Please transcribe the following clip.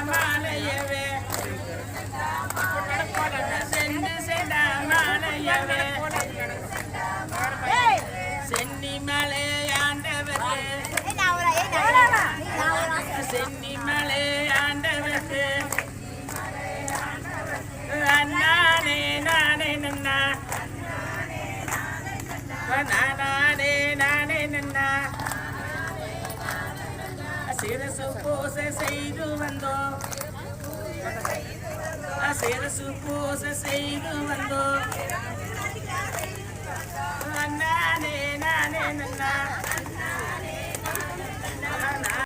மாலையவே சென்று செண்டா மாலையவே சென்னி மலை ஆண்டவரே சென்னி மலை ஆண்டவரே நானே நானே நன்னா நானே நானே நன்னா சிரசு பூசை செய்து வந்தோம் சிரசு பூசை செய்து வந்தோம் நானே நானே நன்னா